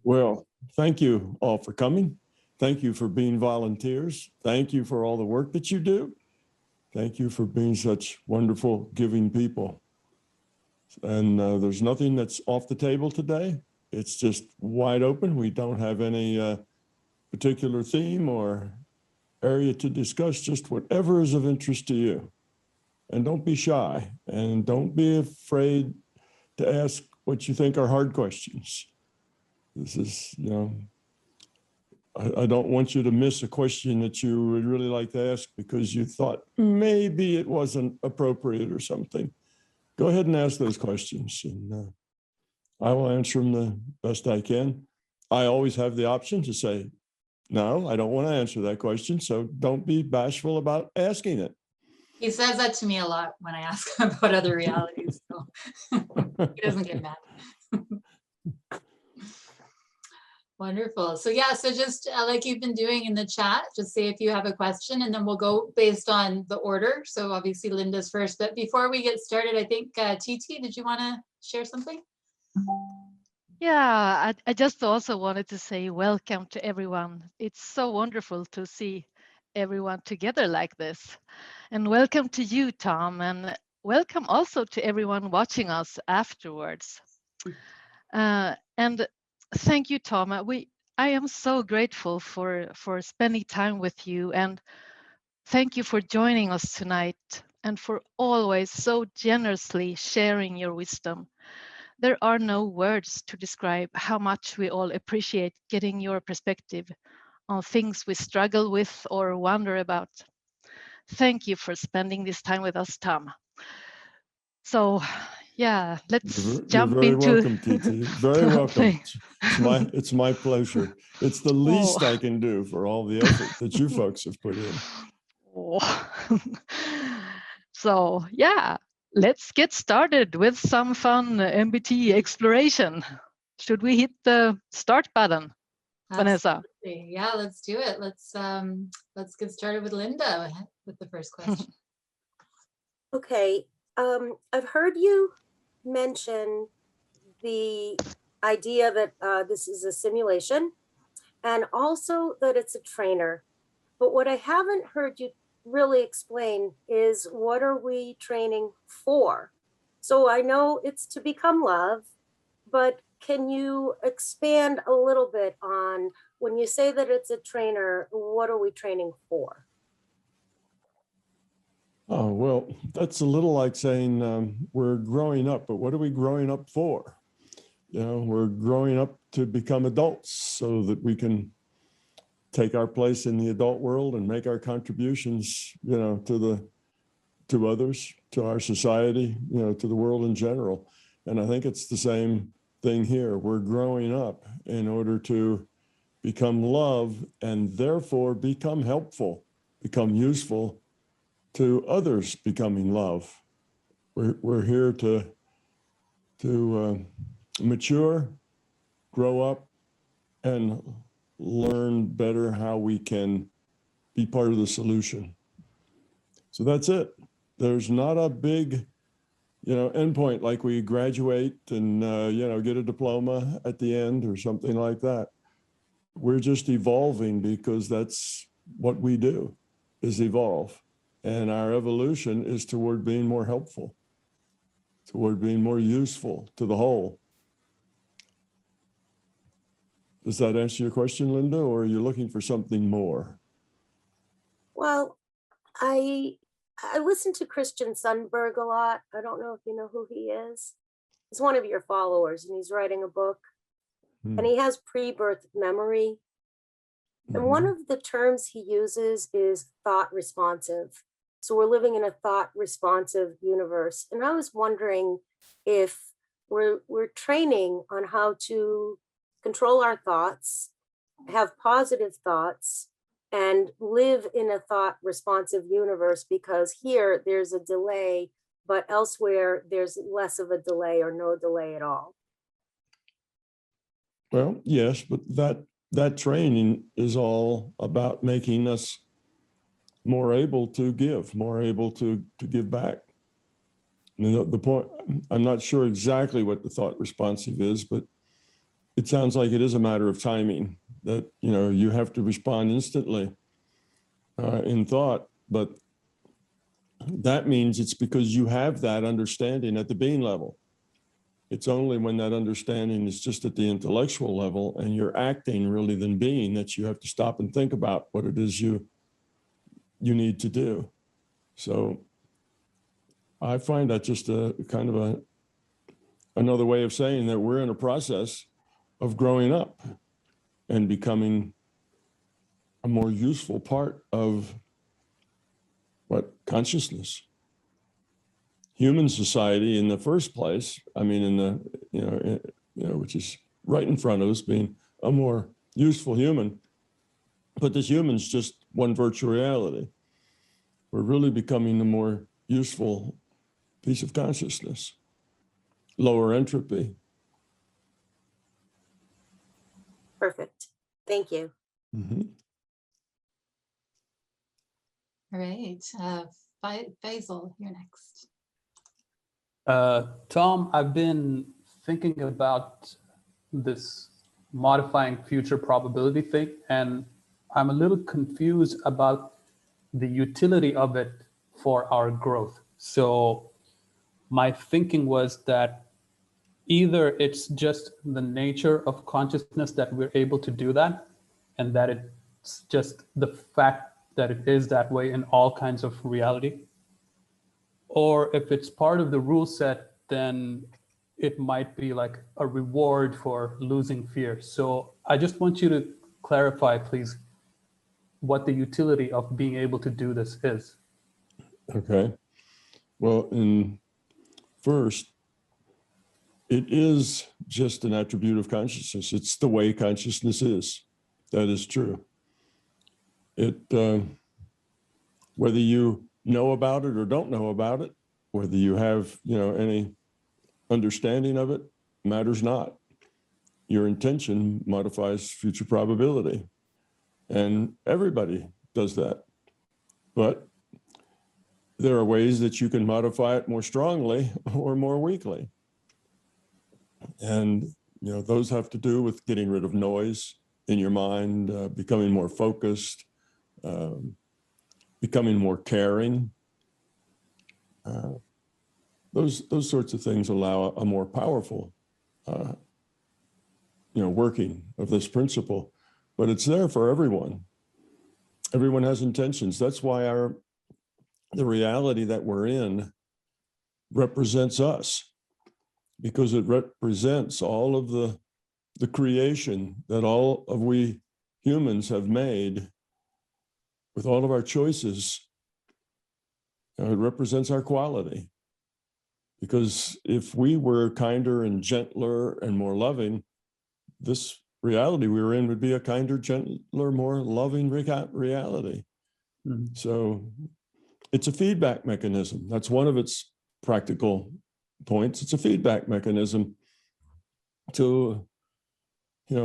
Well, thank you all for coming. Thank you for being volunteers. Thank you for all the work that you do. Thank you for being such wonderful, giving people. And there's nothing that's off the table today. It's just wide open. We don't have any particular theme or area to discuss, just whatever is of interest to you. And don't be shy, and don't be afraid to ask what you think are hard questions. This is, I don't want you to miss a question that you would really like to ask because you thought maybe it wasn't appropriate or something. Go ahead and ask those questions, and I will answer them the best I can. I always have the option to say, no, I don't want to answer that question, so don't be bashful about asking it. He says that to me a lot when I ask him about other realities, so he doesn't get mad. Wonderful. So yeah, so just like you've been doing in the chat, just say if you have a question, and then we'll go based on the order. So obviously Linda's first, but before we get started, I think Titti, did you want to share something? Yeah, I just also wanted to say welcome to everyone. It's so wonderful to see everyone together like this. And welcome to you, Tom, and welcome also to everyone watching us afterwards. And thank you, Tom. I am so grateful for spending time with you, and thank you for joining us tonight and for always so generously sharing your wisdom. There are no words to describe how much we all appreciate getting your perspective on things we struggle with or wonder about. Thank you for spending this time with us, Tom. So, yeah, let's jump into. You're very welcome, Titti. Very welcome. It's my pleasure. It's the least I can do for all the effort that you folks have put in. So, yeah, let's get started with some fun MBT exploration. Should we hit the start button, Vanessa? Yeah, let's do it. Let's get started with Linda with the first question. Okay, I've heard you mention the idea that this is a simulation, and also that it's a trainer. But what I haven't heard you really explain is, what are we training for? So I know it's to become love, but can you expand a little bit on, when you say that it's a trainer, what are we training for? Oh, well, that's a little like saying we're growing up, but what are we growing up for? We're growing up to become adults so that we can take our place in the adult world and make our contributions, to others, to our society, to the world in general. And I think it's the same thing here. We're growing up in order to become love and therefore become helpful, become useful to others becoming love. We're here to mature, grow up, and learn better how we can be part of the solution. So that's it. There's not a big, endpoint like we graduate and, get a diploma at the end or something like that. We're just evolving because that's what we do, is evolve. And our evolution is toward being more helpful, toward being more useful to the whole. Does that answer your question, Linda, or are you looking for something more? Well, I listen to Christian Sundberg a lot. I don't know if you know who he is. He's one of your followers, and he's writing a book. And he has pre-birth memory. And one of the terms he uses is thought responsive. So we're living in a thought responsive universe. And I was wondering if we're training on how to control our thoughts, have positive thoughts, and live in a thought responsive universe, because here there's a delay, but elsewhere there's less of a delay or no delay at all. Well, yes, but that training is all about making us more able to give, more able to give back. The point, I'm not sure exactly what the thought responsive is, but it sounds like it is a matter of timing, that, you have to respond instantly in thought, but that means it's because you have that understanding at the being level. It's only when that understanding is just at the intellectual level and you're acting really than being that you have to stop and think about what it is you need to do. So I find that just a kind of another way of saying that we're in a process of growing up and becoming a more useful part of consciousness. Human society in the first place, I mean, in the, which is right in front of us, being a more useful human, but this human's just one virtual reality. We're really becoming a more useful piece of consciousness, lower entropy. Perfect. Thank you. Mm-hmm. All right, Faisal, you're next. Tom, I've been thinking about this modifying future probability thing, and I'm a little confused about the utility of it for our growth. So my thinking was that either it's just the nature of consciousness that we're able to do that, and that it's just the fact that it is that way in all kinds of reality, or if it's part of the rule set, then it might be like a reward for losing fear. So I just want you to clarify, please, what the utility of being able to do this is. Okay. Well, first, it is just an attribute of consciousness. It's the way consciousness is. That is true. Whether you know about it or don't know about it, whether you have, any understanding of it, matters not. Your intention modifies future probability. And everybody does that. But there are ways that you can modify it more strongly or more weakly. And, those have to do with getting rid of noise in your mind, becoming more focused, becoming more caring. Those sorts of things allow a more powerful, working of this principle. But it's there for everyone. Everyone has intentions. That's why the reality that we're in represents us, because it represents all of the creation that all of we humans have made with all of our choices. It represents our quality. Because if we were kinder and gentler and more loving, this reality we were in would be a kinder, gentler, more loving reality. Mm-hmm. So it's a feedback mechanism. That's one of its practical points. It's a feedback mechanism to,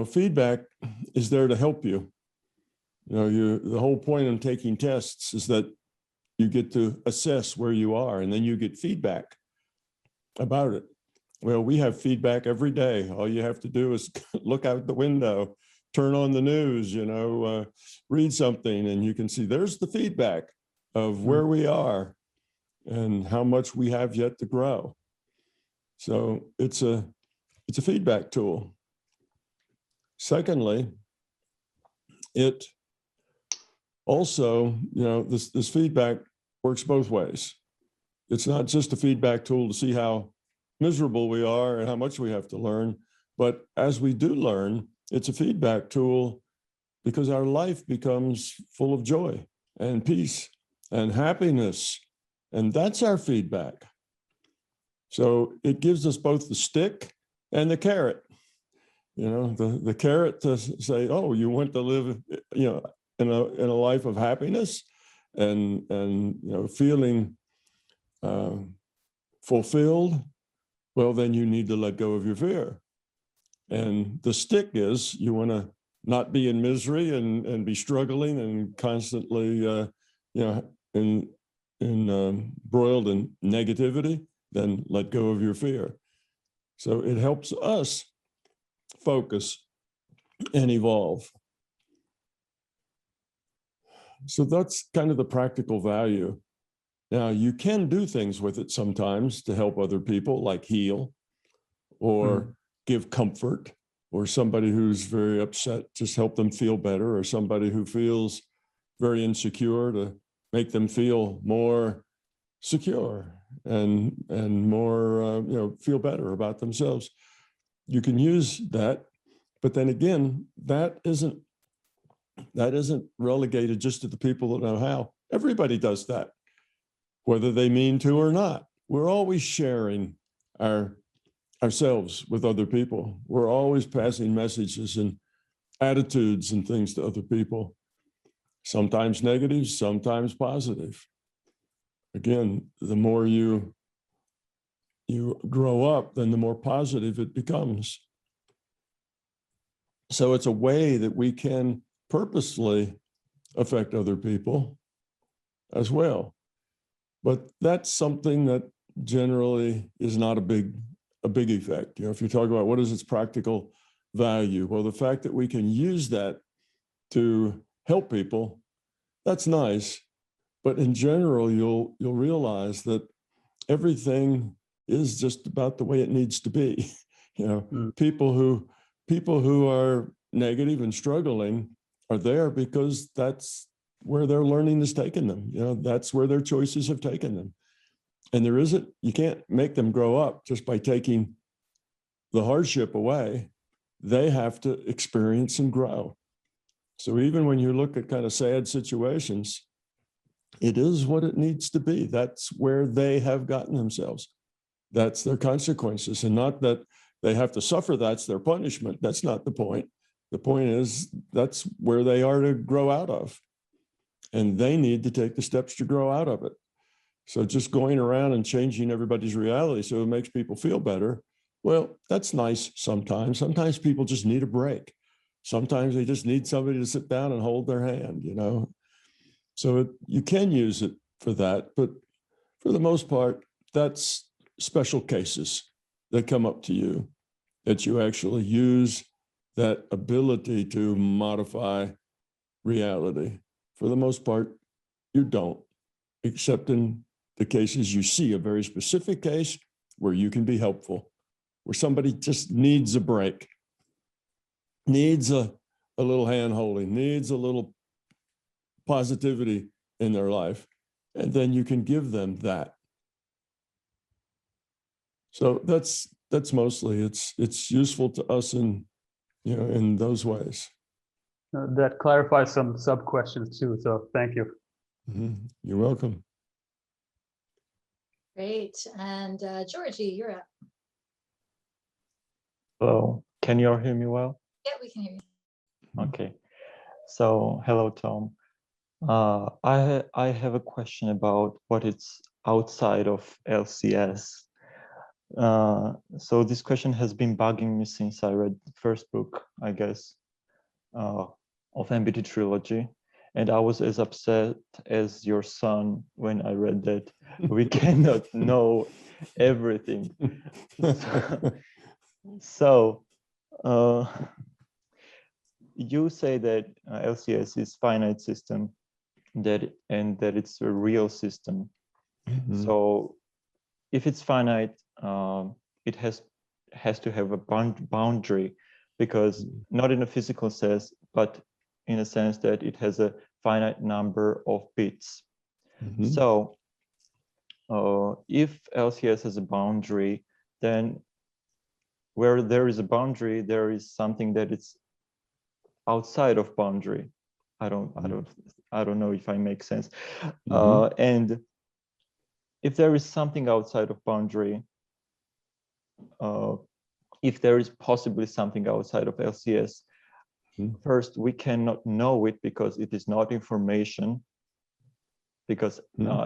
feedback is there to help you. The whole point of taking tests is that you get to assess where you are, and then you get feedback about it. Well, we have feedback every day. All you have to do is look out the window, turn on the news, read something, and you can see there's the feedback of where we are and how much we have yet to grow. So it's a feedback tool. Secondly, it also, this feedback works both ways. It's not just a feedback tool to see how miserable we are and how much we have to learn, but as we do learn, it's a feedback tool because our life becomes full of joy and peace and happiness, and that's our feedback. So it gives us both the stick and the carrot. The carrot to say, oh, you want to live, in a life of happiness and feeling fulfilled. Well, then you need to let go of your fear. And the stick is you want to not be in misery and be struggling and constantly, embroiled in negativity. Then let go of your fear. So it helps us focus and evolve. So that's kind of the practical value. Now, you can do things with it sometimes to help other people, like heal or give comfort, or somebody who's very upset, just help them feel better, or somebody who feels very insecure to make them feel more secure and more, feel better about themselves. You can use that, but then again, that isn't relegated just to the people that know how. Everybody does that, whether they mean to or not. We're always sharing ourselves with other people. We're always passing messages and attitudes and things to other people, sometimes negative, sometimes positive. Again, the more you grow up, then the more positive it becomes. So it's a way that we can purposely affect other people as well. But that's something that generally is not a big effect. If you talk about what is its practical value, well, the fact that we can use that to help people, that's nice. But in general, you'll realize that everything is just about the way it needs to be. People who are negative and struggling are there because that's where their learning has taken them. That's where their choices have taken them. And you can't make them grow up just by taking the hardship away. They have to experience and grow. So even when you look at kind of sad situations, it is what it needs to be. That's where they have gotten themselves. That's their consequences, and not that they have to suffer. That's their punishment. That's not the point. The point is that's where they are to grow out of, and they need to take the steps to grow out of it. So just going around and changing everybody's reality so it makes people feel better, well, that's nice sometimes. Sometimes people just need a break. Sometimes they just need somebody to sit down and hold their hand, So you can use it for that, but for the most part, that's special cases that come up to you, that you actually use that ability to modify reality. For the most part, you don't, except in the cases you see a very specific case where you can be helpful, where somebody just needs a break, needs a little hand-holding, needs a little positivity in their life, and then you can give them that. So that's mostly it's useful to us in those ways. That clarifies some sub questions too. So thank you. You're welcome. Great. And Georgie, you're up. Hello, can you all hear me well? Yeah, we can hear you. Okay, so hello, Tom. I have a question about what is outside of LCS. So this question has been bugging me since I read the first book, I guess, of MBT trilogy. And I was as upset as your son when I read that we cannot know everything. So you say that LCS is finite system, and that it's a real system. So if it's finite, it has to have a boundary, because not in a physical sense, but in a sense that it has a finite number of bits. So if LCS has a boundary, then where there is a boundary, there is something that is outside of boundary. I don't know if I make sense. And if there is something outside of boundary, if there is possibly something outside of LCS, first, we cannot know it because it is not information, because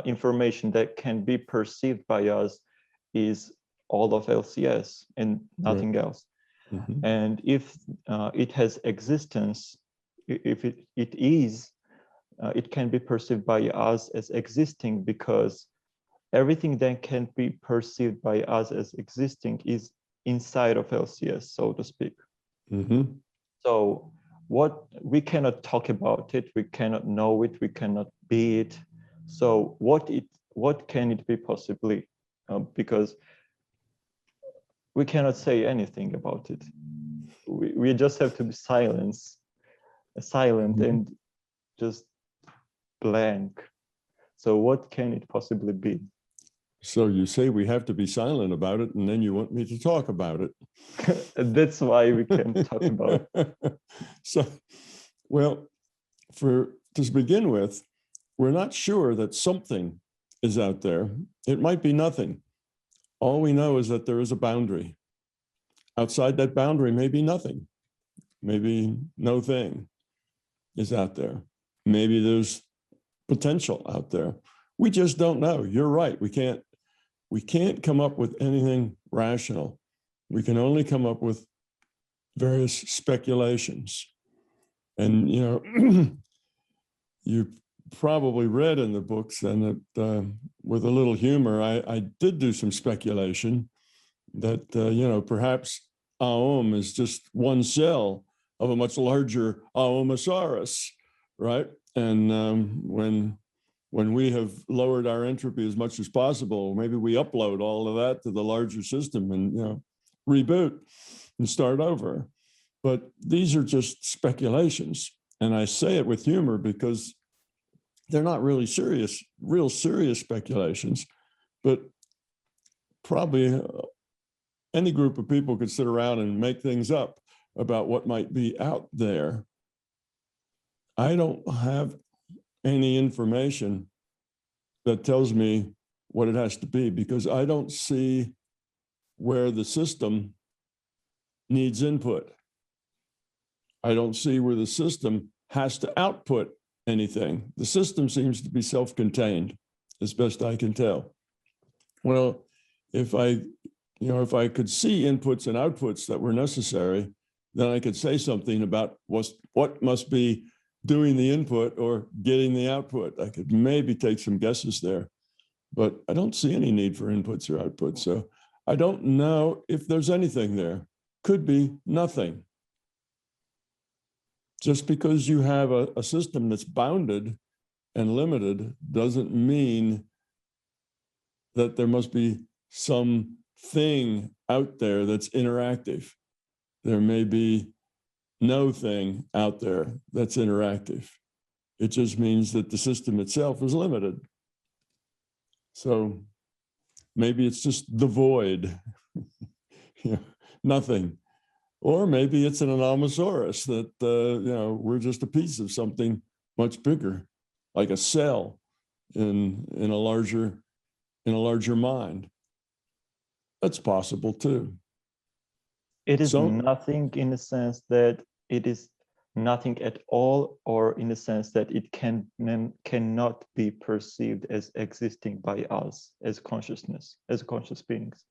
information that can be perceived by us is all of LCS and nothing else. And if it has existence, if it can be perceived by us as existing, because everything that can be perceived by us as existing is inside of LCS, so to speak. Mm-hmm. So what we cannot talk about it, we cannot know it, we cannot be it. So what can it be possibly? Because we cannot say anything about it. We just have to be silent Mm-hmm. and just blank. So what can it possibly be? So you say we have to be silent about it, and then you want me to talk about it. That's why we can talk about it. So, well, to begin with, we're not sure that something is out there. It might be nothing. All we know is that there is a boundary. Outside that boundary may be nothing. Maybe no thing is out there. Maybe there's potential out there. We just don't know. You're right. We can't come up with anything rational. We can only come up with various speculations. And, you know, you probably read in the books, and that with a little humor, I did do some speculation that, you know, perhaps Aum is just one cell of a much larger Aomosaurus, right? And when we have lowered our entropy as much as possible, maybe we upload all of that to the larger system and, you know, reboot and start over. But these are just speculations. And I say it with humor because they're not really real serious speculations, but probably any group of people could sit around and make things up about what might be out there. I don't have any information that tells me what it has to be, because I don't see where the system needs input. I don't see where the system has to output anything. The system seems to be self-contained, as best I can tell. Well, if I could see inputs and outputs that were necessary, then I could say something about what must be doing the input or getting the output. I could maybe take some guesses there, but I don't see any need for inputs or outputs. So I don't know if there's anything there. Could be nothing. Just because you have a system that's bounded and limited doesn't mean that there must be some thing out there that's interactive. There may be no thing out there that's interactive. It just means that the system itself is limited. So maybe it's just the void, you know, nothing. Or maybe it's an Aomosaurus that, you know, we're just a piece of something much bigger, like a cell in a larger mind. That's possible too. It is So, nothing in the sense that it is nothing at all, or in the sense that it cannot be perceived as existing by us as consciousness, as conscious beings.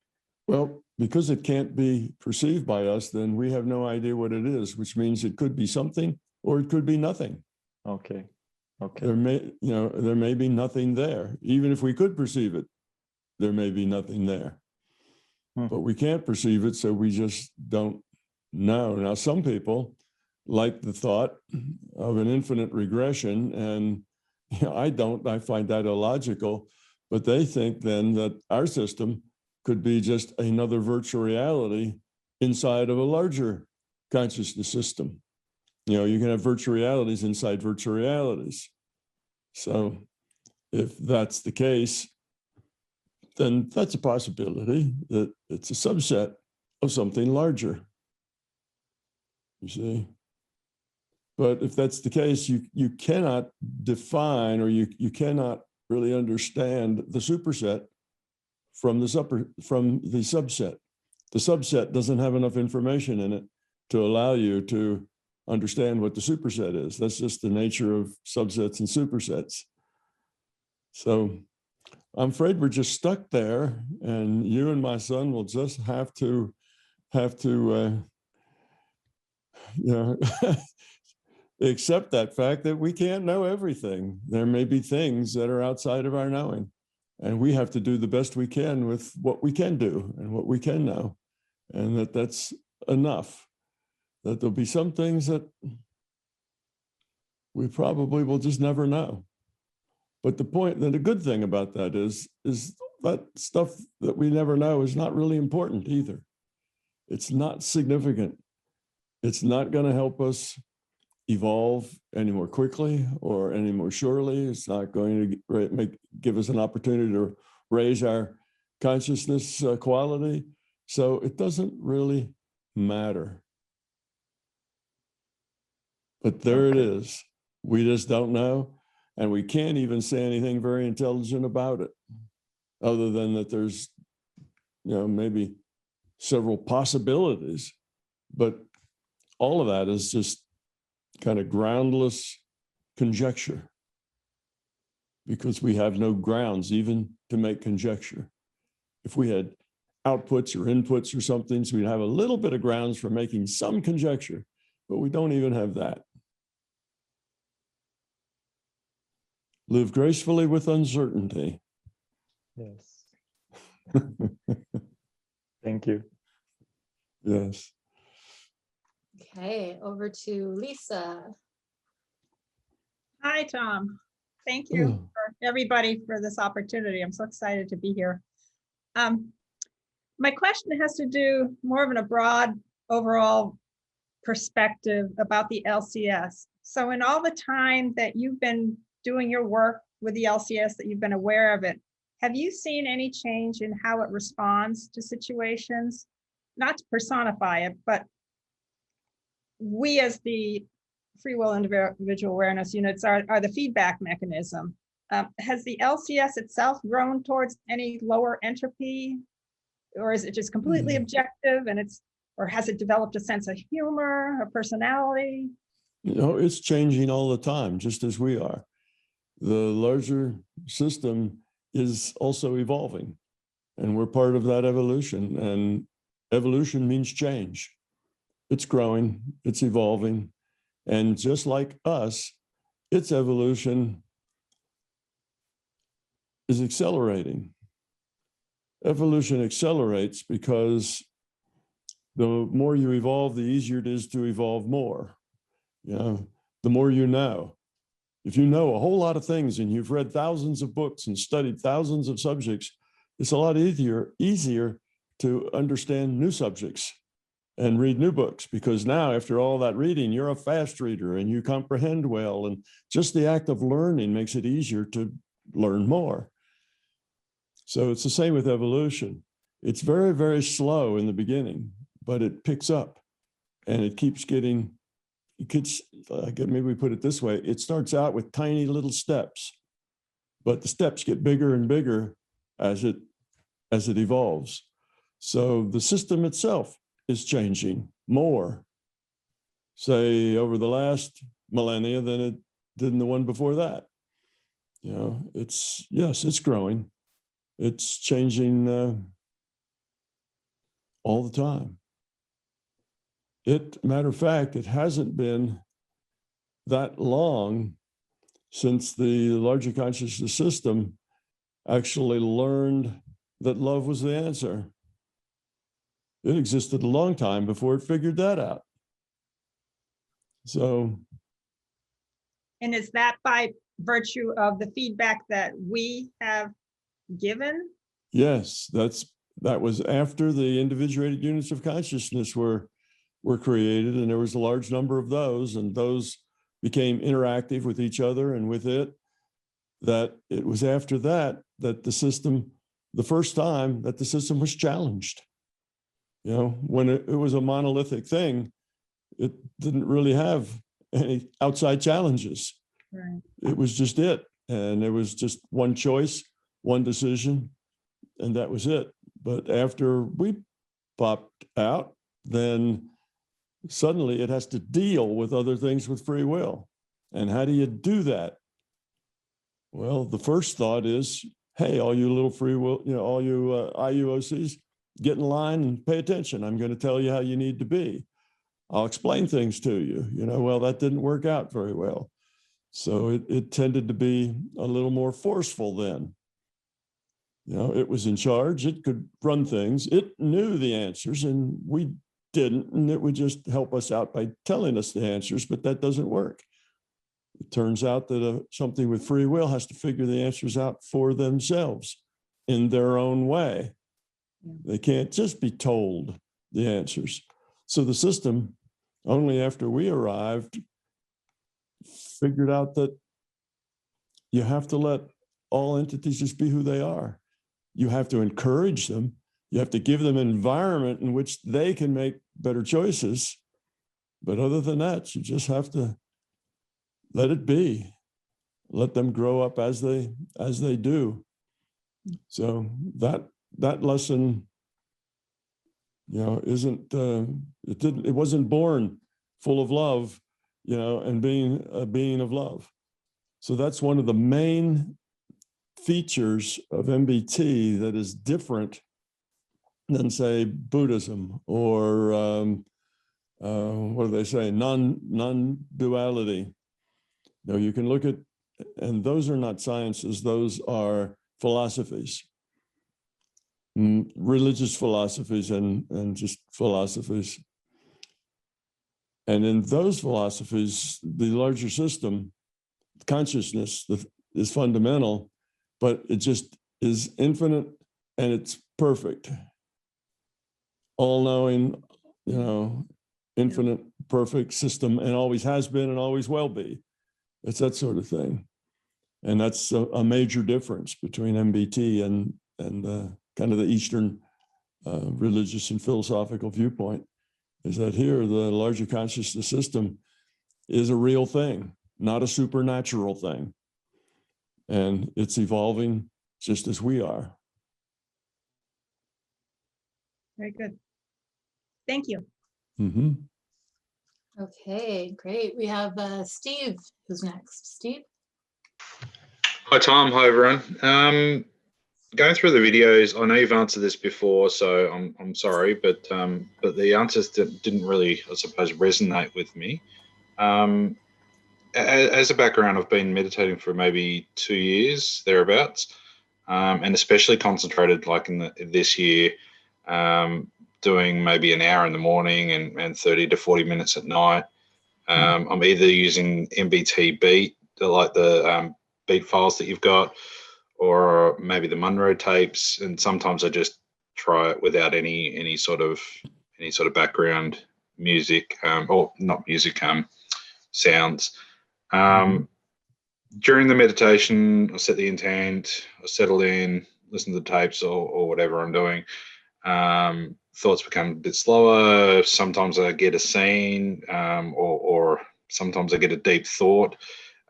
well, because it can't be perceived by us, then we have no idea what it is, which means it could be something or it could be nothing. Okay. There may be nothing there. Even if we could perceive it, there may be nothing there. But we can't perceive it, so we just don't know. Now, some people like the thought of an infinite regression, and you know, I find that illogical, but they think then that our system could be just another virtual reality inside of a larger consciousness system. You know, you can have virtual realities inside virtual realities. So if that's the case, then that's a possibility that it's a subset of something larger, you see. But if that's the case, you cannot define, or you cannot really understand the superset from the subset. The subset doesn't have enough information in it to allow you to understand what the superset is. That's just the nature of subsets and supersets. So I'm afraid we're just stuck there, and you and my son will just have to you know, accept that fact that we can't know everything. There may be things that are outside of our knowing, and we have to do the best we can with what we can do and what we can know, and that's enough. that there'll be some things that we probably will just never know. But the good thing about that is that stuff that we never know is not really important either. It's not significant. It's not going to help us evolve any more quickly or any more surely. It's not going to give us an opportunity to raise our consciousness quality. So it doesn't really matter. But there it is. We just don't know. And we can't even say anything very intelligent about it, other than that there's, maybe several possibilities. But all of that is just kind of groundless conjecture, because we have no grounds even to make conjecture. If we had outputs or inputs or something, so we'd have a little bit of grounds for making some conjecture, but we don't even have that. Live gracefully with uncertainty. Yes. Thank you. Yes. Okay, over to Lisa. Hi, Tom. Thank you for everybody for this opportunity. I'm so excited to be here. My question has to do more of a broad overall perspective about the LCS. So in all the time that you've been doing your work with the LCS, that you've been aware of it, have you seen any change in how it responds to situations? Not to personify it, but we as the free will individual awareness units are the feedback mechanism. Has the LCS itself grown towards any lower entropy, or is it just completely objective and or has it developed a sense of humor, a personality? It's changing all the time, just as we are. The larger system is also evolving, and we're part of that evolution. And evolution means change. It's growing, it's evolving. And just like us, its evolution is accelerating. Evolution accelerates because the more you evolve, the easier it is to evolve more. The more you know. If you know a whole lot of things and you've read thousands of books and studied thousands of subjects, it's a lot easier to understand new subjects and read new books, because now after all that reading, you're a fast reader and you comprehend well. And just the act of learning makes it easier to learn more. So it's the same with evolution. It's very, very slow in the beginning, but it picks up and it keeps getting, maybe we put it this way, it starts out with tiny little steps, but the steps get bigger and bigger as it evolves. So the system itself is changing more, say, over the last millennia than it did in the one before that. It's growing. It's changing all the time. Matter of fact, it hasn't been that long since the larger consciousness system actually learned that love was the answer. It existed a long time before it figured that out. So. And is that by virtue of the feedback that we have given? Yes, that was after the individuated units of consciousness were created, and there was a large number of those, and those became interactive with each other and with it. That it was after that the first time that the system was challenged. When it was a monolithic thing, it didn't really have any outside challenges. Right. It was just it. And there was just one choice, one decision, and that was it. But after we popped out, then suddenly it has to deal with other things with free will. And how do you do that? Well, the first thought is, hey, all you little free will, all you IUOCs, get in line and pay attention. I'm going to tell you how you need to be. I'll explain things to you. Well, that didn't work out very well. So it tended to be a little more forceful then. It was in charge. It could run things. It knew the answers, and we didn't, and it would just help us out by telling us the answers, but that doesn't work. It turns out that something with free will has to figure the answers out for themselves in their own way. They can't just be told the answers. So the system, only after we arrived, figured out that you have to let all entities just be who they are. You have to encourage them. You have to give them an environment in which they can make better choices. But other than that, you just have to let it be. Let them grow up as they do. So that lesson, it wasn't born full of love, and being a being of love. So that's one of the main features of MBT that is different than, say, Buddhism or what do they say, non-duality. You can look at, and those are not sciences, those are philosophies, religious philosophies and just philosophies. And in those philosophies, the larger system, consciousness is fundamental, but it just is infinite and it's perfect. All-knowing, infinite, perfect system, and always has been and always will be. It's that sort of thing. And that's a major difference between MBT and kind of the Eastern religious and philosophical viewpoint, is that here the larger consciousness system is a real thing, not a supernatural thing. And it's evolving just as we are. Very good. Thank you. Mm-hmm. Okay, great. We have Steve who's next. Steve? Hi, Tom. Hi, everyone. Going through the videos, I know you've answered this before, so I'm sorry, but the answers didn't really, I suppose, resonate with me. As a background, I've been meditating for maybe 2 years, thereabouts, and especially concentrated like in this year, doing maybe an hour in the morning and 30 to 40 minutes at night. I'm either using MBT Beat, the beat files that you've got, or maybe the Monroe tapes, and sometimes I just try it without any sort of background music, or not music, sounds. During the meditation, I set the intent, I settle in, listen to the tapes or whatever I'm doing. Thoughts become a bit slower. Sometimes I get a scene, or sometimes I get a deep thought.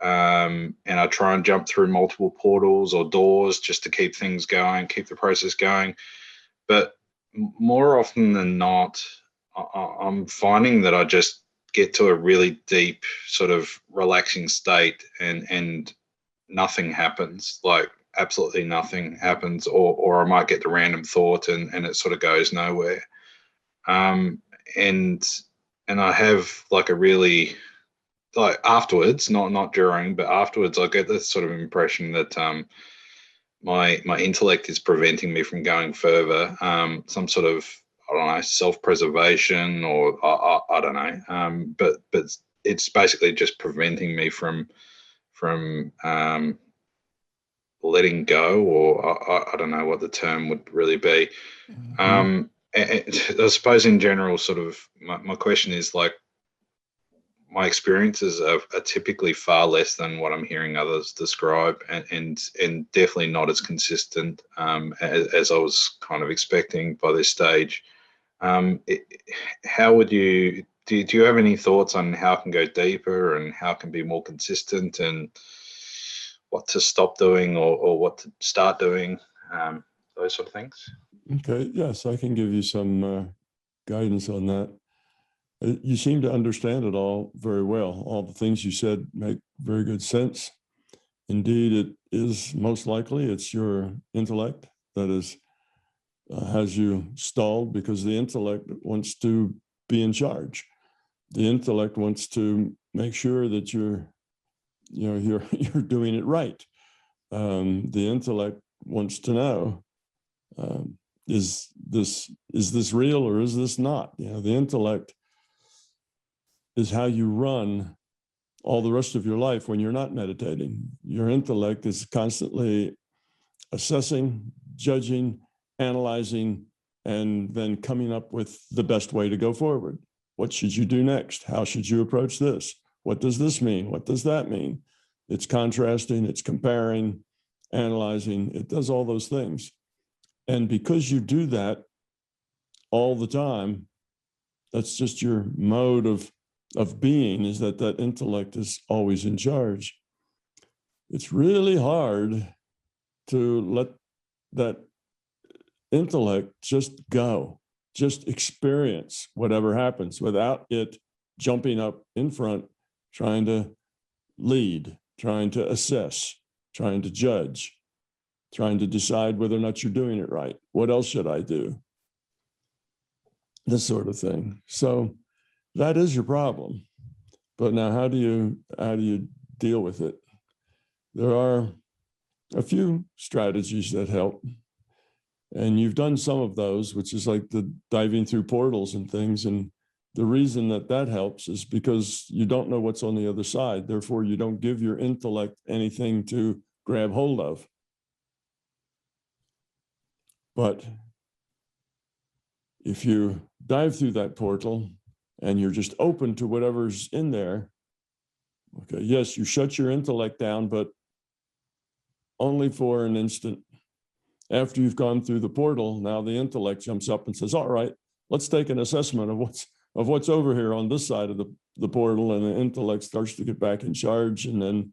And I try and jump through multiple portals or doors just to keep things going, keep the process going. But more often than not, I'm finding that I just get to a really deep sort of relaxing state and nothing happens, like absolutely nothing happens, or I might get the random thought and it sort of goes nowhere. And I have like a really, like afterwards, not during, but afterwards, I get this sort of impression that my intellect is preventing me from going further. Some sort of, I don't know, self-preservation, or I don't know. But it's basically just preventing me from letting go, or I don't know what the term would really be. And I suppose in general, sort of my question is, like, my experiences are typically far less than what I'm hearing others describe, and definitely not as consistent as I was kind of expecting by this stage. How would you do you have any thoughts on how it can go deeper and how it can be more consistent, and what to stop doing or what to start doing, those sort of things? Okay, yes, I can give you some guidance on that. You seem to understand it all very well. All the things you said make very good sense. Indeed, it is most likely it's your intellect that has you stalled, because the intellect wants to be in charge. The intellect wants to make sure that you're doing it right. The intellect wants to know. is this real or is this not? You know, the intellect is how you run all the rest of your life when you're not meditating. Your intellect is constantly assessing, judging, analyzing, and then coming up with the best way to go forward. What should you do next? How should you approach this? What does this mean? What does that mean? It's contrasting, it's comparing, analyzing, it does all those things. And because you do that all the time, that's just your mode of being, is that intellect is always in charge. It's really hard to let that intellect just go, just experience whatever happens without it jumping up in front, trying to lead, trying to assess, trying to judge, trying to decide whether or not you're doing it right. What else should I do? This sort of thing. So that is your problem. But now how do you deal with it? There are a few strategies that help. And you've done some of those, which is like the diving through portals and things. And the reason that helps is because you don't know what's on the other side. Therefore, you don't give your intellect anything to grab hold of. But if you dive through that portal and you're just open to whatever's in there, okay, yes, you shut your intellect down, but only for an instant. After you've gone through the portal, now the intellect jumps up and says, all right, let's take an assessment of what's over here on this side of the portal, and the intellect starts to get back in charge, and then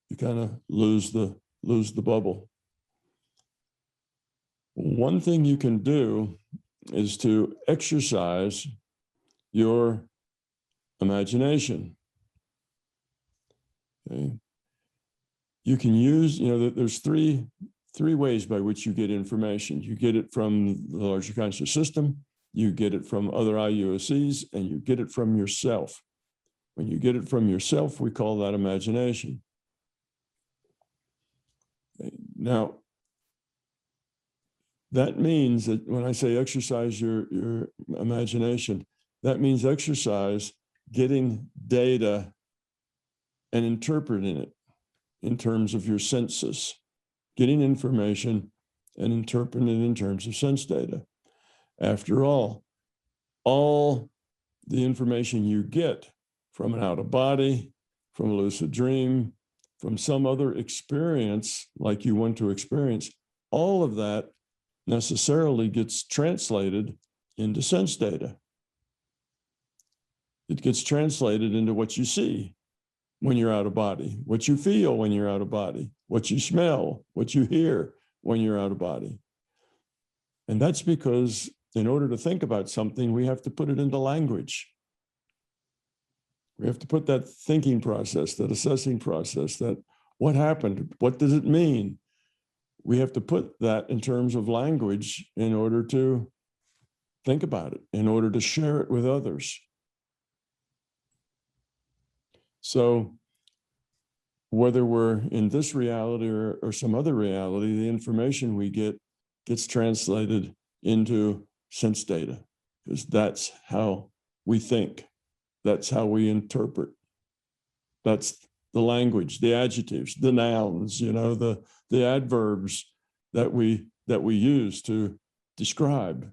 you kind of lose the bubble. One thing you can do is to exercise your imagination. Okay. You can use, there's three ways by which you get information. You get it from the larger conscious system, you get it from other IUOCs, and you get it from yourself. When you get it from yourself, we call that imagination. Now, that means that when I say exercise your imagination, that means exercise getting data and interpreting it in terms of your senses, getting information and interpreting it in terms of sense data. After all the information you get from an out of body, from a lucid dream, from some other experience like you want to experience, all of that necessarily gets translated into sense data. It gets translated into what you see when you're out of body, what you feel when you're out of body, what you smell, what you hear when you're out of body. And that's because in order to think about something, we have to put it into language. We have to put that thinking process, that assessing process, that what happened, what does it mean? We have to put that in terms of language in order to think about it, in order to share it with others. So whether we're in this reality or some other reality, the information we get gets translated into sense data, because that's how we think. That's how we interpret. That's the language, the adjectives, the nouns, the adverbs that we use to describe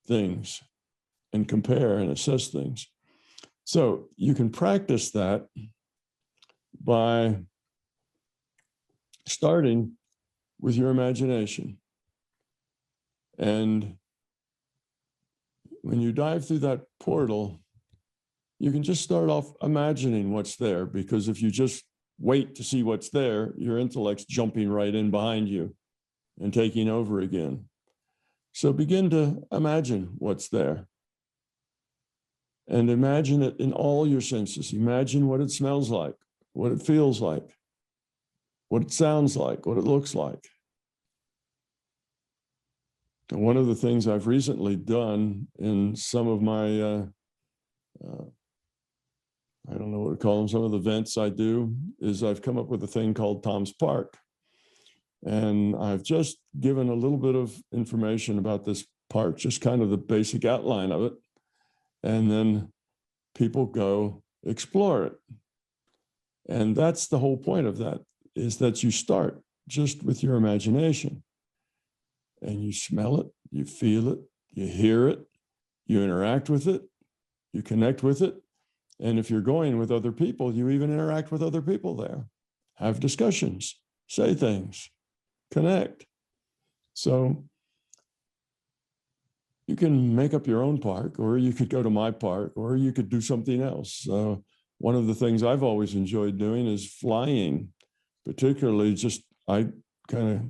things and compare and assess things. So you can practice that by starting with your imagination. And when you dive through that portal, you can just start off imagining what's there, because if you just wait to see what's there, your intellect's jumping right in behind you and taking over again. So begin to imagine what's there. And imagine it in all your senses. Imagine what it smells like, what it feels like, what it sounds like, what it looks like. And one of the things I've recently done in some of my, I don't know what to call them, some of the events I do, is I've come up with a thing called Tom's Park. And I've just given a little bit of information about this part, just kind of the basic outline of it. And then people go explore it. And that's the whole point of that, is that you start just with your imagination. And you smell it, you feel it, you hear it, you interact with it, you connect with it. And if you're going with other people, you even interact with other people there, have discussions, say things, connect. So you can make up your own park, or you could go to my park, or you could do something else. One of the things I've always enjoyed doing is flying, particularly just, I kind of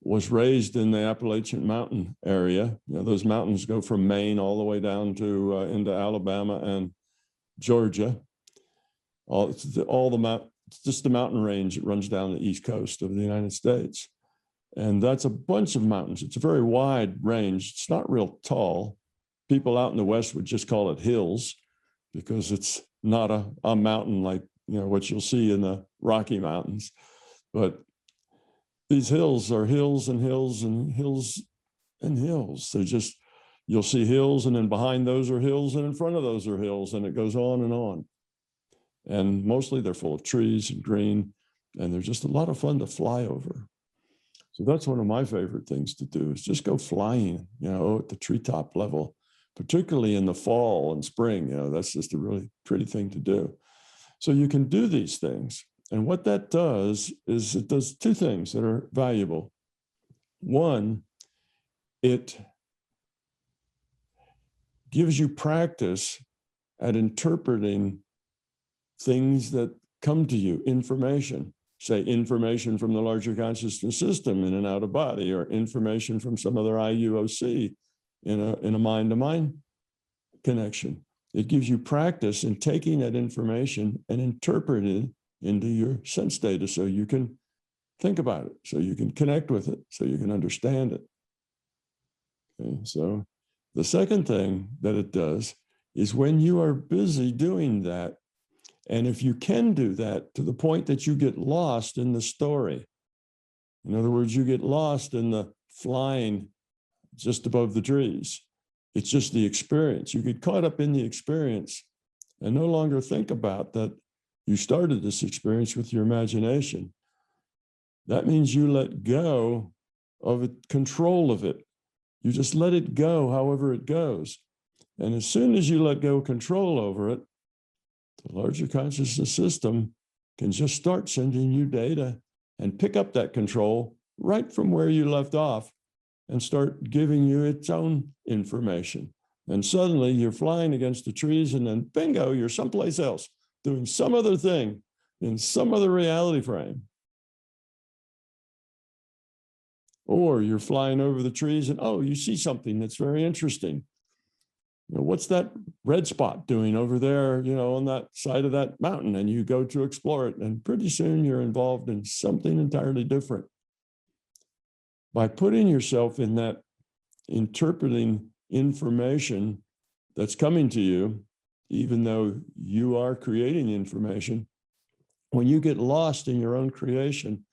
was raised in the Appalachian Mountain area. You know, those mountains go from Maine all the way down to into Alabama and Georgia. It's just the mountain range that runs down the east coast of the United States. And that's a bunch of mountains. It's a very wide range. It's not real tall. People out in the West would just call it hills, because it's not a mountain like, you know, what you'll see in the Rocky Mountains. But these hills are hills and hills and hills and hills. They're just, you'll see hills, and then behind those are hills, and in front of those are hills, and it goes on and on. And mostly they're full of trees and green, and they're just a lot of fun to fly over. So that's one of my favorite things to do, is just go flying, you know, at the treetop level, particularly in the fall and spring. You know, that's just a really pretty thing to do. So you can do these things. And what that does is it does two things that are valuable. One, it gives you practice at interpreting things that come to you, information, say information from the larger consciousness system in an out of body, or information from some other IUOC in a mind-to-mind connection. It gives you practice in taking that information and interpreting it into your sense data, so you can think about it, so you can connect with it, so you can understand it. Okay, so the second thing that it does is, when you are busy doing that, and if you can do that to the point that you get lost in the story, in other words, you get lost in the flying just above the trees, it's just the experience. You get caught up in the experience and no longer think about that you started this experience with your imagination. That means you let go of it, control of it. You just let it go however it goes. And as soon as you let go control over it, the larger consciousness system can just start sending you data and pick up that control right from where you left off and start giving you its own information. And suddenly you're flying against the trees, and then bingo, you're someplace else doing some other thing in some other reality frame. Or you're flying over the trees and, oh, you see something that's very interesting. You know, what's that red spot doing over there, you know, on that side of that mountain? And you go to explore it, and pretty soon you're involved in something entirely different. By putting yourself in that interpreting information that's coming to you, even though you are creating information, when you get lost in your own creation,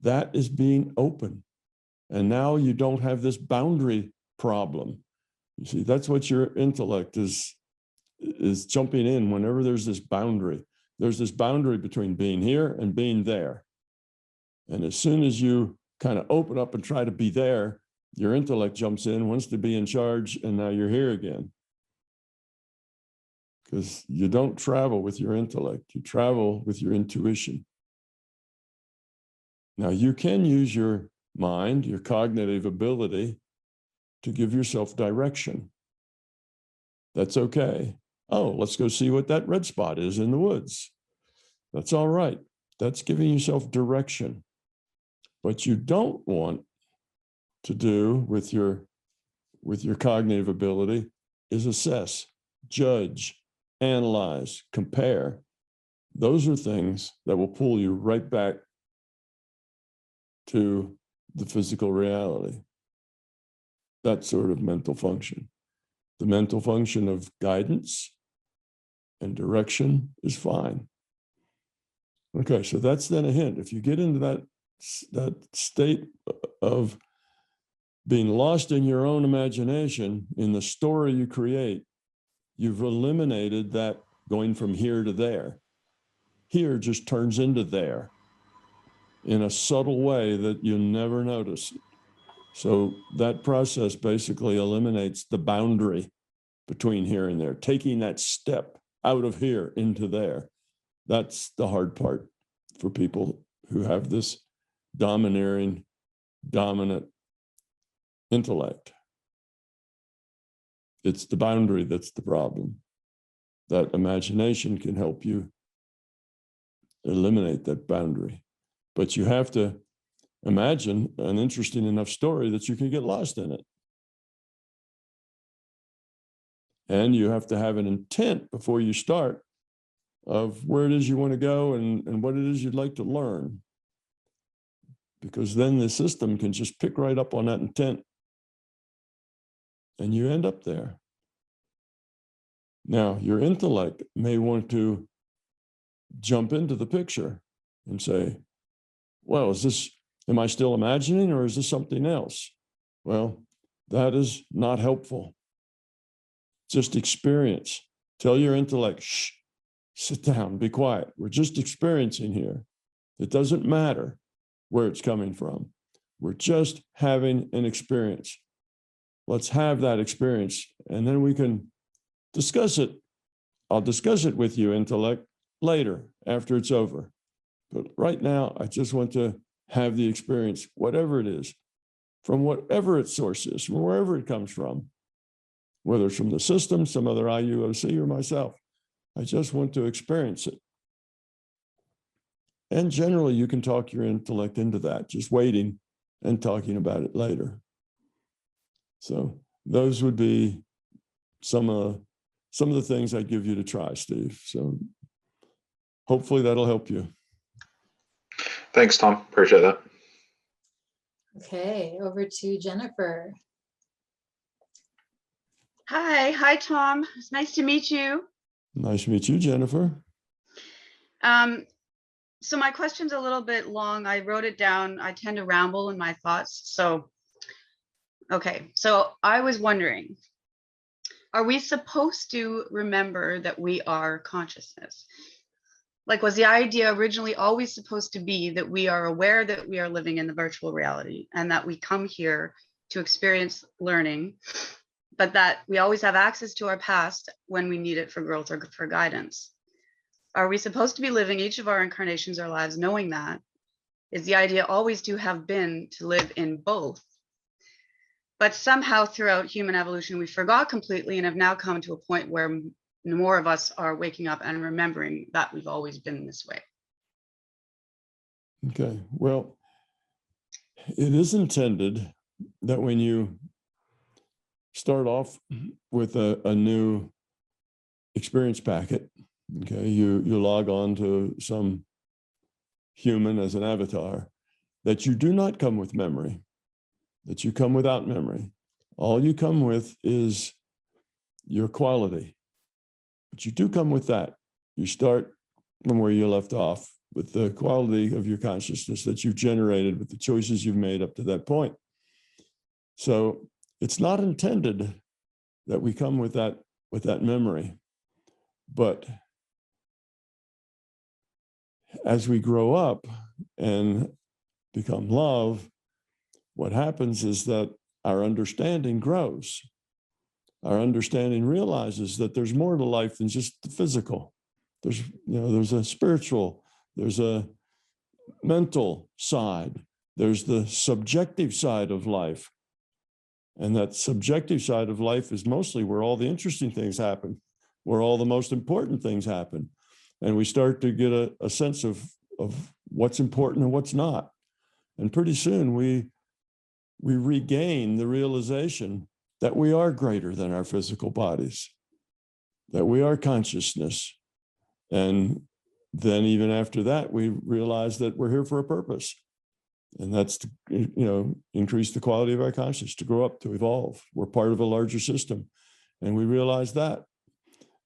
that is being open. And now you don't have this boundary problem. You see, that's what your intellect is jumping in whenever there's this boundary. There's this boundary between being here and being there. And as soon as you kind of open up and try to be there, your intellect jumps in, wants to be in charge, and now you're here again. Because you don't travel with your intellect, you travel with your intuition. Now, you can use your mind, your cognitive ability, to give yourself direction. That's okay. Oh, let's go see what that red spot is in the woods. That's all right. That's giving yourself direction. What you don't want to do with your cognitive ability is assess, judge, analyze, compare. Those are things that will pull you right back to the physical reality. That sort of mental function. The mental function of guidance and direction is fine. Okay, so that's then a hint. If you get into that state of being lost in your own imagination, in the story you create, you've eliminated that going from here to there. Here just turns into there in a subtle way that you never notice. So that process basically eliminates the boundary between here and there, taking that step out of here into there. That's the hard part for people who have this domineering, dominant intellect. It's the boundary that's the problem. That imagination can help you eliminate that boundary. But you have to imagine an interesting enough story that you can get lost in it. And you have to have an intent before you start of where it is you want to go and what it is you'd like to learn. Because then the system can just pick right up on that intent and you end up there. Now, your intellect may want to jump into the picture and say, well, am I still imagining or is this something else? Well, that is not helpful. Just experience. Tell your intellect, shh, sit down, be quiet. We're just experiencing here. It doesn't matter where it's coming from. We're just having an experience. Let's have that experience and then we can discuss it. I'll discuss it with you, intellect, later after it's over. But right now, I just want to have the experience, whatever it is, from whatever its source is, from wherever it comes from, whether it's from the system, some other IUOC, or myself. I just want to experience it. And generally, you can talk your intellect into that, just waiting and talking about it later. So those would be some of the things I'd give you to try, Steve. So hopefully that'll help you. Thanks, Tom. Appreciate that. Okay, over to Jennifer. Hi, Tom. It's nice to meet you. Nice to meet you, Jennifer. So my question's a little bit long. I wrote it down. I tend to ramble in my thoughts. So, okay. So I was wondering, are we supposed to remember that we are consciousness? Like, was the idea originally always supposed to be that we are aware that we are living in the virtual reality and that we come here to experience learning, but that we always have access to our past when we need it for growth or for guidance? Are we supposed to be living each of our incarnations or lives knowing that? Is the idea always to have been to live in both? But somehow throughout human evolution, we forgot completely and have now come to a point where more of us are waking up and remembering that we've always been this way. Okay, well, it is intended that when you start off with a new experience packet, okay, you log on to some human as an avatar, that you do not come with memory, that you come without memory. All you come with is your quality. But you do come with that. You start from where you left off with the quality of your consciousness that you've generated with the choices you've made up to that point. So it's not intended that we come with that memory. But as we grow up and become love, what happens is that our understanding grows. Our understanding realizes that there's more to life than just the physical. There's a spiritual, there's a mental side, there's the subjective side of life. And that subjective side of life is mostly where all the interesting things happen, where all the most important things happen. And we start to get a sense of what's important and what's not. And pretty soon we regain the realization that we are greater than our physical bodies, that we are consciousness. And then even after that, we realize that we're here for a purpose. And that's to, increase the quality of our consciousness, to grow up, to evolve. We're part of a larger system. And we realize that.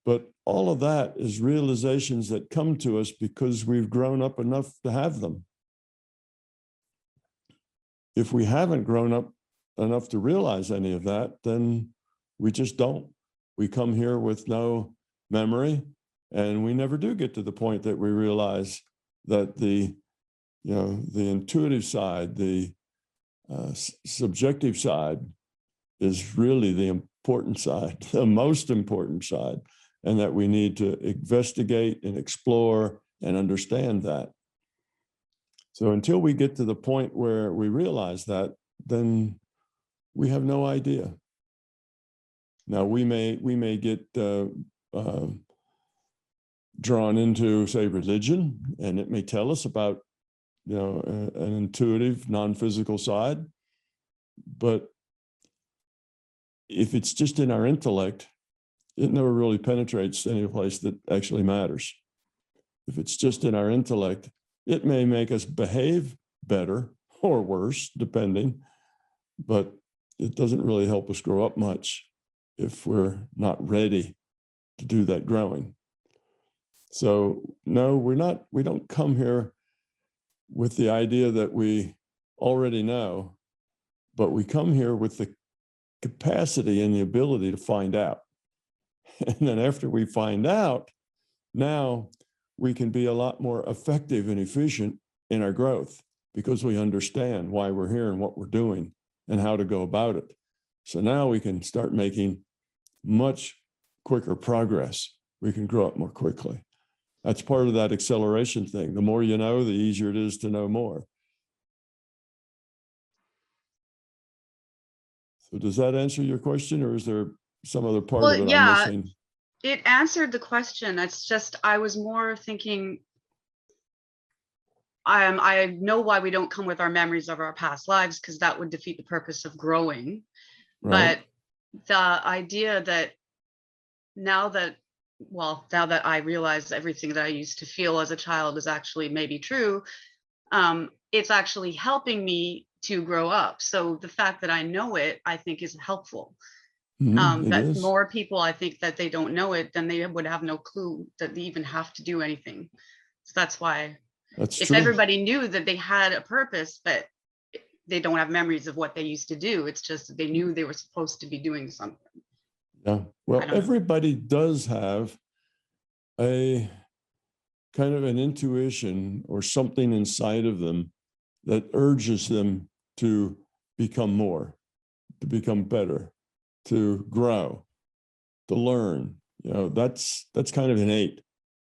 But all of that is realizations that come to us because we've grown up enough to have them. if we haven't grown up enough to realize any of that, then we just don't. We come here with no memory, and we never do get to the point that we realize that the intuitive side, the subjective side is really the important side, the most important side, and that we need to investigate and explore and understand that. So until we get to the point where we realize that, then we have no idea. Now we may get drawn into, say, religion, and it may tell us about, an intuitive, non-physical side. But if it's just in our intellect, it never really penetrates any place that actually matters. If it's just in our intellect, it may make us behave better or worse, depending, but it doesn't really help us grow up much if we're not ready to do that growing. So no, we don't come here with the idea that we already know, but we come here with the capacity and the ability to find out. And then after we find out, now we can be a lot more effective and efficient in our growth because we understand why we're here and what we're doing and how to go about it. So now we can start making much quicker progress. We can grow up more quickly. That's part of that acceleration thing. The more you know, the easier it is to know more. So does that answer your question, or is there some other part of it I'm missing? It answered the question. It's just, I was more thinking, I know why we don't come with our memories of our past lives, because that would defeat the purpose of growing. Right. But the idea that now that I realize everything that I used to feel as a child is actually maybe true, it's actually helping me to grow up. So the fact that I know it, I think, is helpful. That more people, I think, that they don't know it, then they would have no clue that they even have to do anything. So that's why, if everybody knew that they had a purpose, but they don't have memories of what they used to do, it's just that they knew they were supposed to be doing something. Yeah, well, everybody does have a kind of an intuition or something inside of them that urges them to become more, to become better, to grow, to learn. That's kind of innate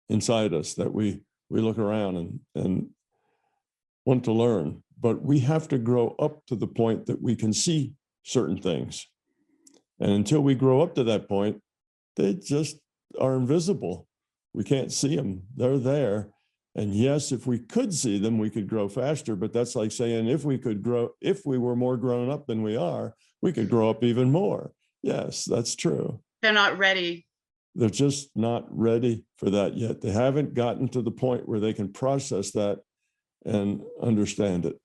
inside us, that we look around and want to learn. But we have to grow up to the point that we can see certain things. And until we grow up to that point, they just are invisible. We can't see them. They're there. And yes, if we could see them, we could grow faster. But that's like saying, if we were more grown up than we are, we could grow up even more. Yes, that's true. They're not ready. They're just not ready for that yet. They haven't gotten to the point where they can process that and understand it.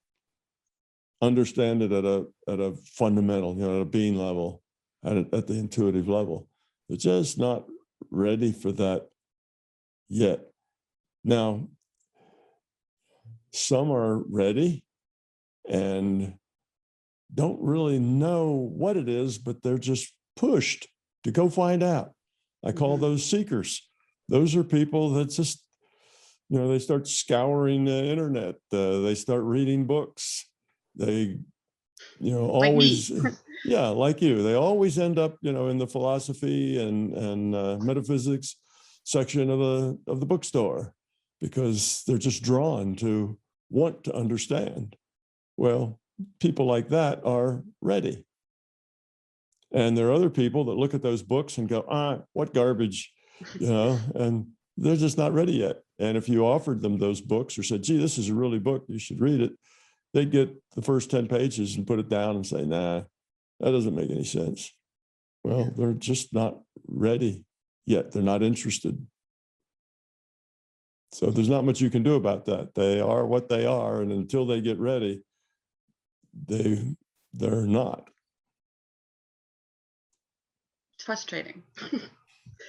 Understand it at a fundamental, at a being level, at the intuitive level. They're just not ready for that yet. Now, some are ready and don't really know what it is, but they're just pushed to go find out. I call those seekers. Those are people that just, they start scouring the internet. They start reading books. They, always, yeah, like you. They always end up, in the philosophy and metaphysics section of the bookstore, because they're just drawn to want to understand. Well, people like that are ready. And there are other people that look at those books and go, what garbage, and they're just not ready yet. And if you offered them those books or said, gee, this is a really book, you should read it, they'd get the first 10 pages and put it down and say, nah, that doesn't make any sense. Well, they're just not ready yet. They're not interested. So there's not much you can do about that. They are what they are. And until they get ready, they're not. It's frustrating.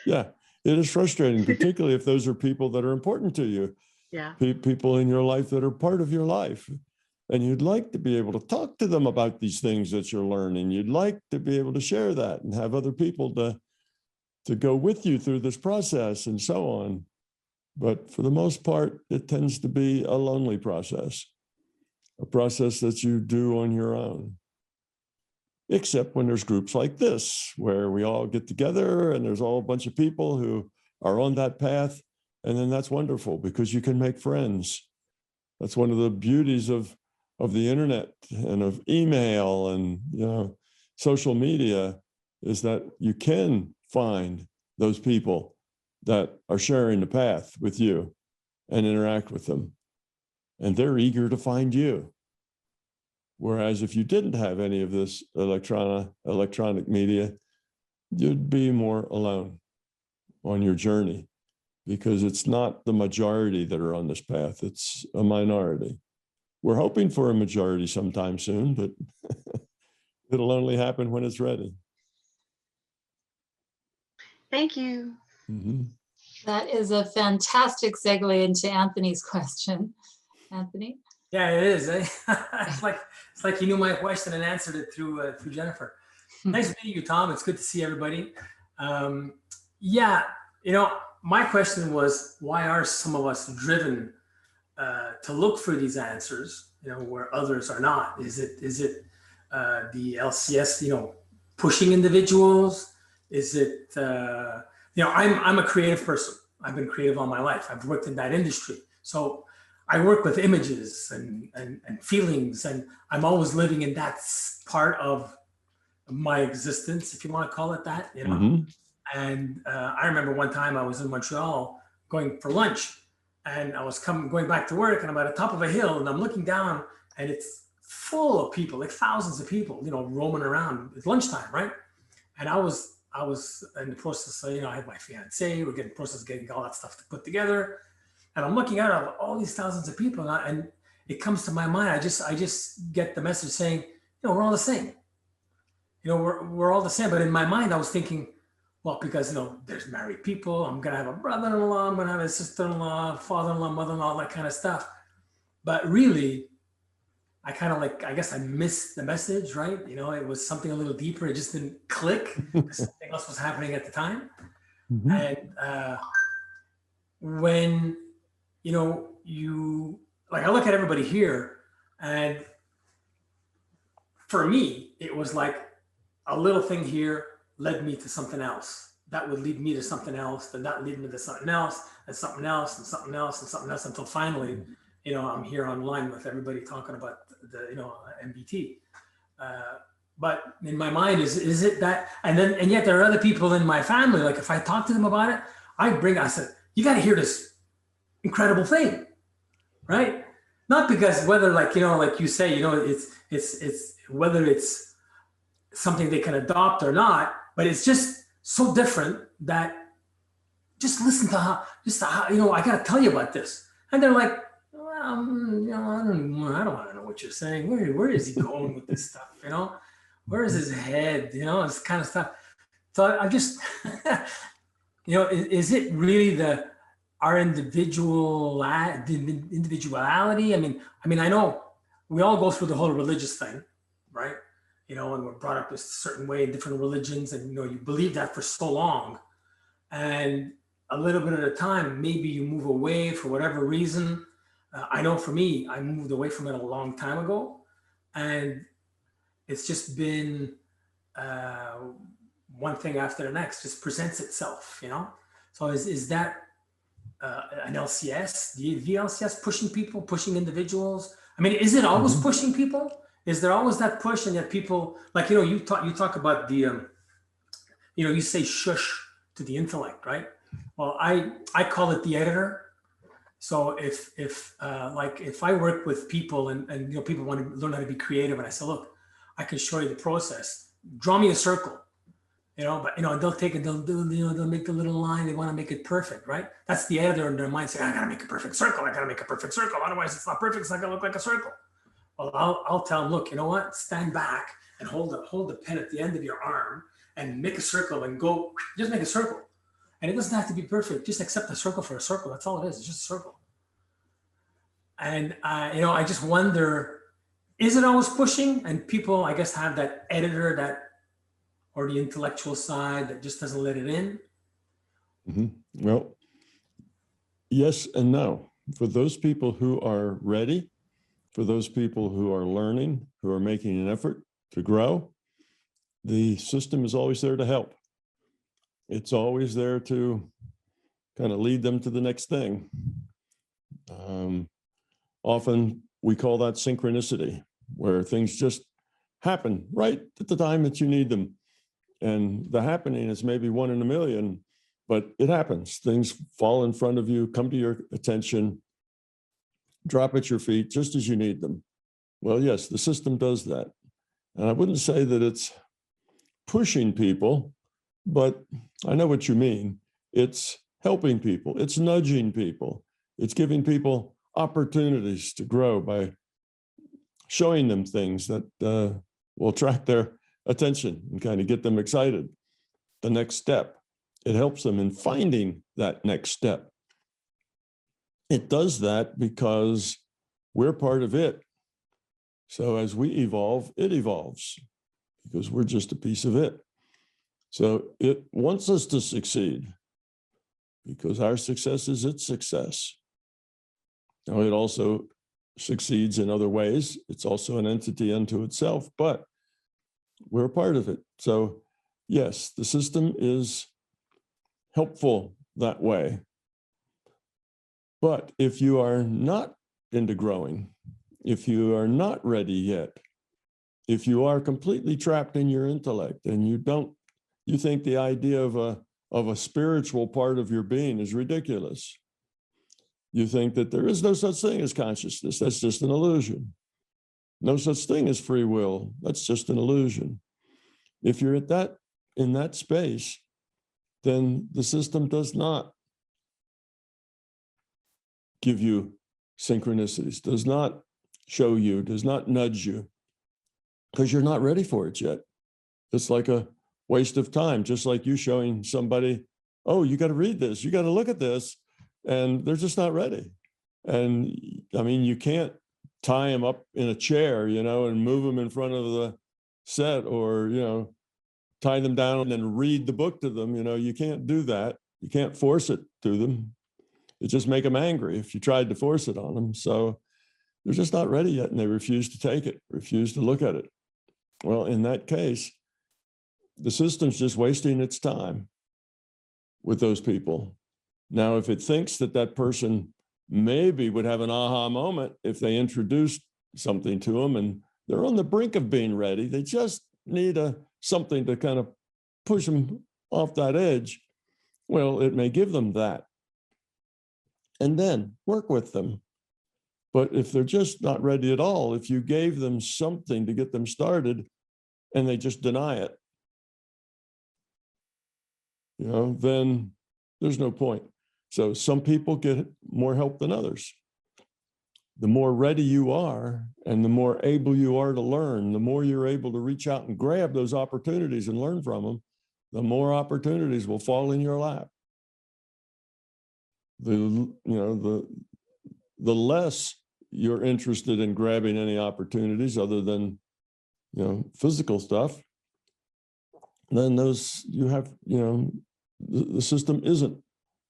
Yeah, it is frustrating, particularly if those are people that are important to you. Yeah. People in your life that are part of your life. And you'd like to be able to talk to them about these things that you're learning. You'd like to be able to share that and have other people to go with you through this process and so on. But for the most part, it tends to be a lonely process, a process that you do on your own. Except when there's groups like this, where we all get together and there's all a bunch of people who are on that path. And then that's wonderful because you can make friends. That's one of the beauties of the internet and of email and, you know, social media, is that you can find those people that are sharing the path with you and interact with them. And they're eager to find you. Whereas if you didn't have any of this electronic media, you'd be more alone on your journey, because it's not the majority that are on this path, it's a minority. We're hoping for a majority sometime soon, but it'll only happen when it's ready. Thank you. Mm-hmm. That is a fantastic segue into Anthony's question. Anthony? Yeah, it is. It's like you knew my question and answered it through Jennifer. Nice meeting you, Tom. It's good to see everybody. Yeah, you know, my question was, why are some of us driven to look for these answers, you know, where others are not? Is it the LCS, you know, pushing individuals? Is it, you know, I'm a creative person. I've been creative all my life. I've worked in that industry. So I work with images and feelings, and I'm always living in that part of my existence, if you want to call it that, you know. Mm-hmm. And I remember one time I was in Montreal going for lunch, and I was going back to work, and I'm at the top of a hill, and I'm looking down, and it's full of people, like thousands of people, you know, roaming around. It's lunchtime, right? And I was in the process of, you know, I had my fiance, we're getting process of getting all that stuff to put together. And I'm looking out at all these thousands of people, and it comes to my mind. I just get the message saying, you know, we're all the same. You know, we're all the same. But in my mind, I was thinking, well, because, you know, there's married people. I'm gonna have a brother-in-law. I'm gonna have a sister-in-law, father-in-law, mother-in-law, all that kind of stuff. But really, I kind of I guess I missed the message, right? You know, it was something a little deeper. It just didn't click. Something else was happening at the time. Mm-hmm. And when, you know, I look at everybody here, and for me, it was like a little thing here led me to something else. That would lead me to something else, then that lead me to something else, and something else, and something else, and something else, until finally, you know, I'm here online with everybody talking about the you know, MBT. But in my mind, is it that, and yet there are other people in my family, like if I talk to them about it, I said, you got to hear this incredible thing, right? Not because whether, like, you know, like you say, you know, it's whether it's something they can adopt or not, but it's just so different that just listen to how, you know, I got to tell you about this. And they're like, well, you know, I don't want to know what you're saying. Where is he going with this stuff? You know, where is his head? You know, this kind of stuff. So I just, you know, is it really our individuality? I mean, I know we all go through the whole religious thing, right? You know, and we're brought up a certain way in different religions, and, you know, you believe that for so long, and a little bit at a time, maybe you move away for whatever reason. I know for me, I moved away from it a long time ago, and it's just been one thing after the next, just presents itself, you know? So is that an LCS, the LCS pushing people, pushing individuals? I mean, is it always pushing people? Is there always that push, and yet people, like, you know, you talk about the, you know, you say shush to the intellect, right? Well, I call it the editor. So if I work with people and you know, people want to learn how to be creative, and I say, look, I can show you the process. Draw me a circle, you know, but, you know, they'll take it, they'll make the little line, they want to make it perfect, right? That's the editor in their mind saying, I got to make a perfect circle. Otherwise it's not perfect. It's not going to look like a circle. Well, I'll tell them, look, you know what? Stand back and hold the pen at the end of your arm and make a circle and go, just make a circle. And it doesn't have to be perfect. Just accept a circle for a circle. That's all it is. It's just a circle. And, you know, I just wonder is it always pushing? And people, I guess, have that editor or the intellectual side that just doesn't let it in? Well, yes and no. For those people who are ready, for those people who are learning, who are making an effort to grow, the system is always there to help. It's always there to kind of lead them to the next thing. Often we call that synchronicity, where things just happen right at the time that you need them. And the happening is maybe 1 in a million, but it happens. Things fall in front of you, come to your attention, drop at your feet just as you need them. Well, yes, the system does that. And I wouldn't say that it's pushing people, but I know what you mean. It's helping people. It's nudging people. It's giving people opportunities to grow by showing them things that will attract their attention and kind of get them excited. The next step. It helps them in finding that next step. It does that because we're part of it. So as we evolve, it evolves because we're just a piece of it. So it wants us to succeed because our success is its success. Now, it also succeeds in other ways. It's also an entity unto itself, but we're a part of it. So yes, the system is helpful that way. But if you are not into growing, if you are not ready yet, if you are completely trapped in your intellect and you think the idea of a spiritual part of your being is ridiculous. You think that there is no such thing as consciousness. That's just an illusion. No such thing as free will. That's just an illusion. If you're in that space, then the system does not give you synchronicities, does not show you, does not nudge you, because you're not ready for it yet. It's like a waste of time, just like you showing somebody, oh, you got to read this, you got to look at this, and they're just not ready. And I mean, you can't tie them up in a chair, and move them in front of the set, or, tie them down and then read the book to them. You can't do that. You can't force it to them. It just make them angry if you tried to force it on them. So they're just not ready yet, and they refuse to take it, refuse to look at it. Well, in that case, the system's just wasting its time with those people. Now, if it thinks that that person maybe would have an aha moment if they introduced something to them and they're on the brink of being ready, they just need something to kind of push them off that edge, well, it may give them that. And then work with them. But if they're just not ready at all, if you gave them something to get them started and they just deny it, then there's no point. So some people get more help than others. The more ready you are and the more able you are to learn, the more you're able to reach out and grab those opportunities and learn from them, the more opportunities will fall in your lap. The less you're interested in grabbing any opportunities other than, physical stuff, then those you have, the system isn't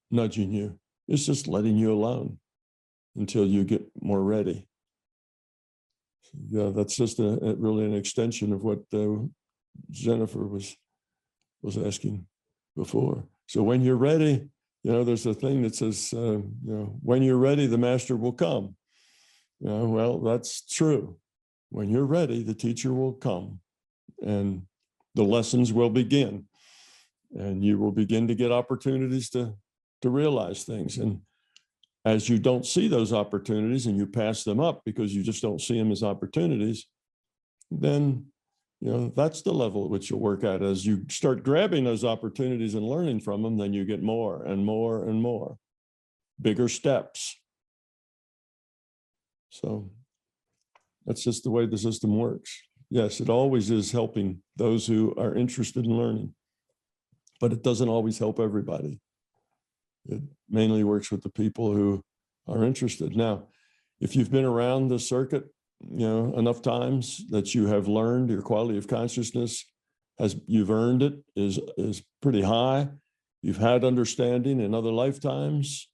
nudging you. It's just letting you alone until you get more ready. Yeah, that's just really an extension of what Jennifer was asking before. So when you're ready, there's a thing that says, when you're ready, the master will come. Well, that's true. When you're ready, the teacher will come and the lessons will begin. And you will begin to get opportunities to realize things. And as you don't see those opportunities and you pass them up because you just don't see them as opportunities, then that's the level at which you'll work at. As you start grabbing those opportunities and learning from them, then you get more and more and more, bigger steps. So that's just the way the system works. Yes, it always is helping those who are interested in learning, but it doesn't always help everybody. It mainly works with the people who are interested. Now, if you've been around the circuit enough times that you have learned your quality of consciousness, you've earned it, is pretty high. You've had understanding in other lifetimes.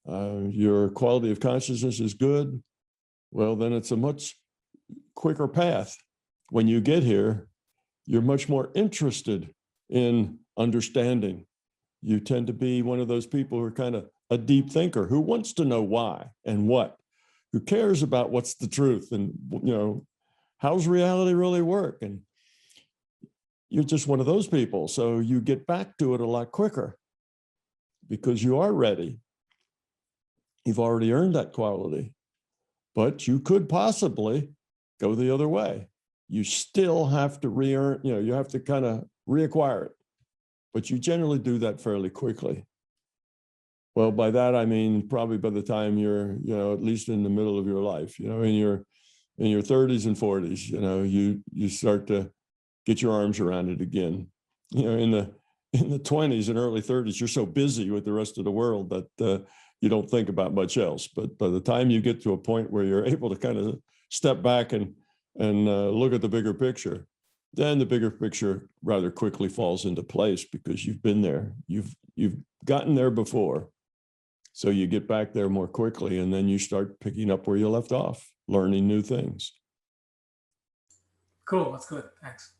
Your quality of consciousness is good. Well, then it's a much quicker path. When you get here, you're much more interested in understanding. You tend to be one of those people who are kind of a deep thinker, who wants to know why and what, who cares about what's the truth and, how's reality really work? And you're just one of those people. So you get back to it a lot quicker because you are ready. You've already earned that quality, but you could possibly go the other way. You still have to re-earn, you have to kind of reacquire it, but you generally do that fairly quickly. Well, by that, I mean, probably by the time you're, at least in the middle of your life, in your 30s and 40s, you start to get your arms around it again. In the 20s and early 30s, you're so busy with the rest of the world that you don't think about much else. But by the time you get to a point where you're able to kind of step back and look at the bigger picture, then the bigger picture rather quickly falls into place because you've been there. You've gotten there before. So you get back there more quickly, and then you start picking up where you left off, learning new things. Cool, that's good, thanks.